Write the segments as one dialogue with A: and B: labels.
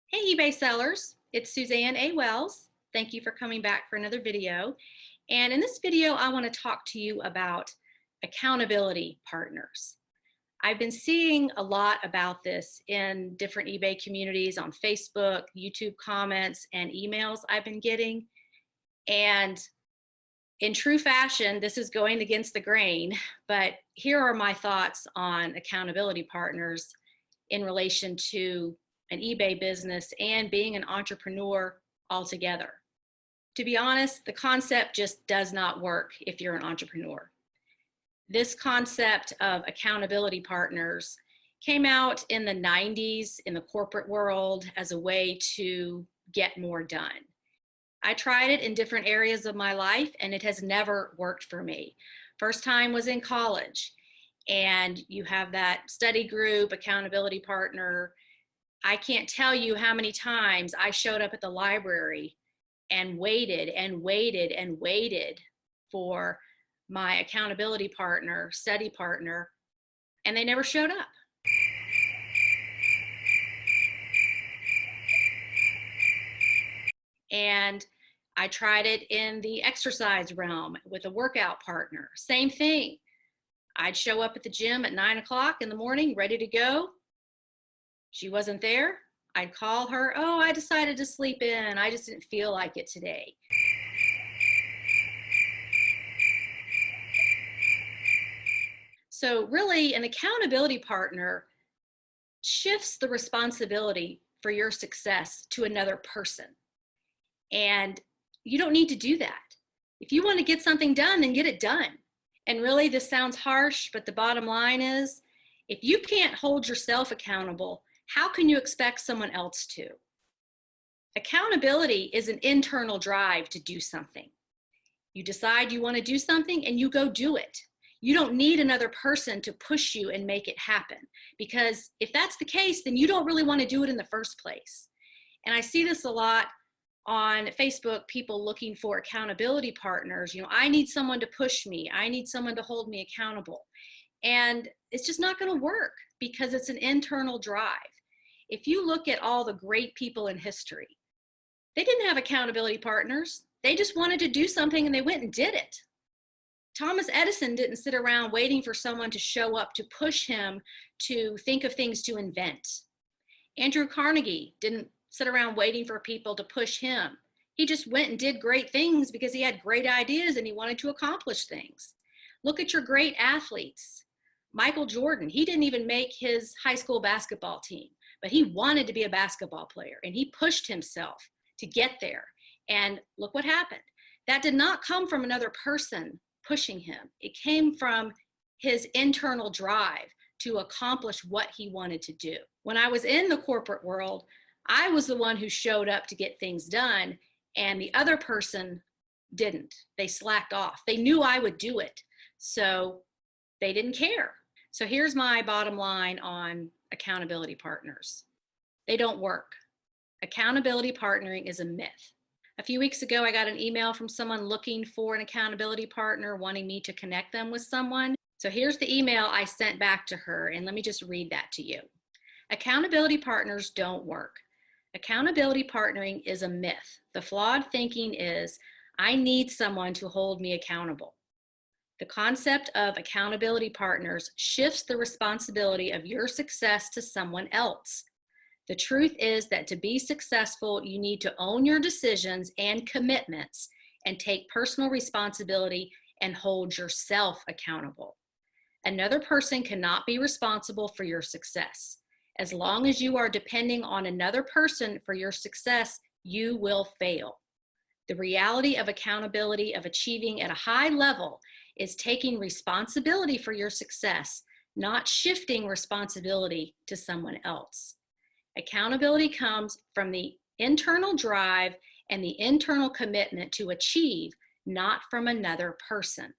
A: Hey eBay sellers, it's Suzanne A. Wells. Thank you for coming back for another video. And in this video, I want to talk to you about accountability partners. I've been seeing a lot about this in different eBay communities on Facebook, YouTube comments, and emails I've been getting. And in true fashion, this is going against the grain, but here are my thoughts on accountability partners in relation to an eBay business and being an entrepreneur altogether. To be honest, the concept just does not work if you're an entrepreneur. This concept of accountability partners came out in the 90s in the corporate world as a way to get more done. I tried it in different areas of my life and it has never worked for me. First time was in college, and you have that study group, accountability partner. I can't tell you how many times I showed up at the library and waited and waited and waited for my accountability partner, study partner, and they never showed up. And I tried it in the exercise realm with a workout partner. Same thing. I'd show up at the gym at 9 o'clock in the morning, ready to go. She wasn't there. I'd call her, oh, I decided to sleep in. I just didn't feel like it today. So really, an accountability partner shifts the responsibility for your success to another person. And you don't need to do that. If you want to get something done, then get it done. And really, this sounds harsh, but the bottom line is, if you can't hold yourself accountable, how can you expect someone else to? Accountability is an internal drive to do something. You decide you want to do something and you go do it. You don't need another person to push you and make it happen, because if that's the case, then you don't really want to do it in the first place. And I see this a lot on Facebook, people looking for accountability partners. You know, I need someone to push me. I need someone to hold me accountable. And it's just not going to work because it's an internal drive. If you look at all the great people in history, they didn't have accountability partners. They just wanted to do something and they went and did it. Thomas Edison didn't sit around waiting for someone to show up to push him to think of things to invent. Andrew Carnegie didn't sit around waiting for people to push him. He just went and did great things because he had great ideas and he wanted to accomplish things. Look at your great athletes. Michael Jordan, he didn't even make his high school basketball team, but he wanted to be a basketball player and he pushed himself to get there. And look what happened. That did not come from another person pushing him. It came from his internal drive to accomplish what he wanted to do. When I was in the corporate world, I was the one who showed up to get things done, and the other person didn't. They slacked off. They knew I would do it, so they didn't care. So here's my bottom line on accountability partners. They don't work. Accountability partnering is a myth. A few weeks ago, I got an email from someone looking for an accountability partner, wanting me to connect them with someone. So here's the email I sent back to her, and let me just read that to you. Accountability partners don't work. Accountability partnering is a myth. The flawed thinking is, I need someone to hold me accountable. The concept of accountability partners shifts the responsibility of your success to someone else. The truth is that to be successful, you need to own your decisions and commitments and take personal responsibility and hold yourself accountable. Another person cannot be responsible for your success. As long as you are depending on another person for your success, you will fail. The reality of accountability, of achieving at a high level, is taking responsibility for your success, not shifting responsibility to someone else. Accountability comes from the internal drive and the internal commitment to achieve, not from another person.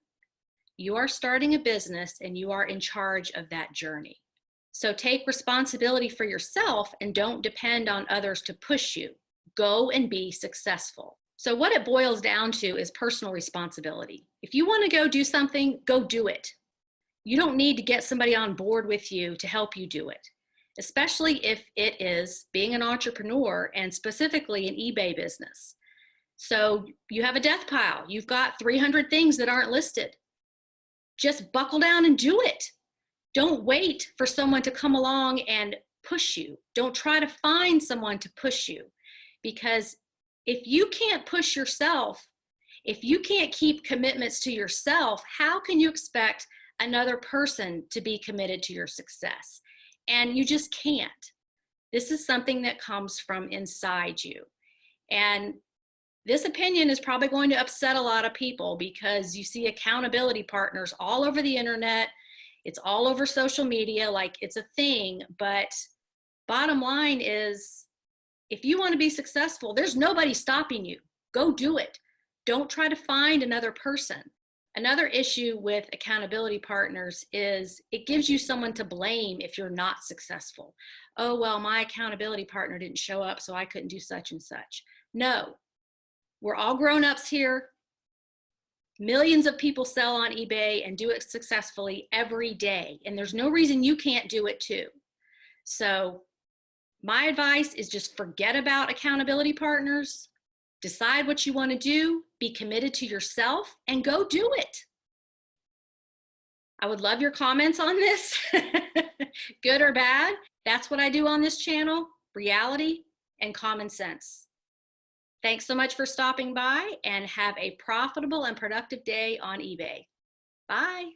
A: You are starting a business and you are in charge of that journey. So take responsibility for yourself and don't depend on others to push you. Go and be successful. So what it boils down to is personal responsibility. If you want to go do something, go do it. You don't need to get somebody on board with you to help you do it. especially if it is being an entrepreneur and specifically an eBay business. So you have a death pile. You've got 300 things that aren't listed. Just buckle down and do it. Don't wait for someone to come along and push you. Don't try to find someone to push you, because if you can't push yourself, if you can't keep commitments to yourself, how can you expect another person to be committed to your success? And you just can't. This is something that comes from inside you. And this opinion is probably going to upset a lot of people, because you see accountability partners all over the internet. It's all over social media, like it's a thing. But bottom line is, if you want to be successful, there's nobody stopping you. Go do it. Don't try to find another person. Another issue with accountability partners is it gives you someone to blame if you're not successful. Oh, well, my accountability partner didn't show up, so I couldn't do such and such. No. We're all grown-ups here. Millions of people sell on eBay and do it successfully every day. And there's no reason you can't do it too. So my advice is just forget about accountability partners. Decide what you want to do. Be committed to yourself and go do it. I would love your comments on this, good or bad. That's what I do on this channel, reality and common sense. Thanks so much for stopping by, and have a profitable and productive day on eBay. Bye.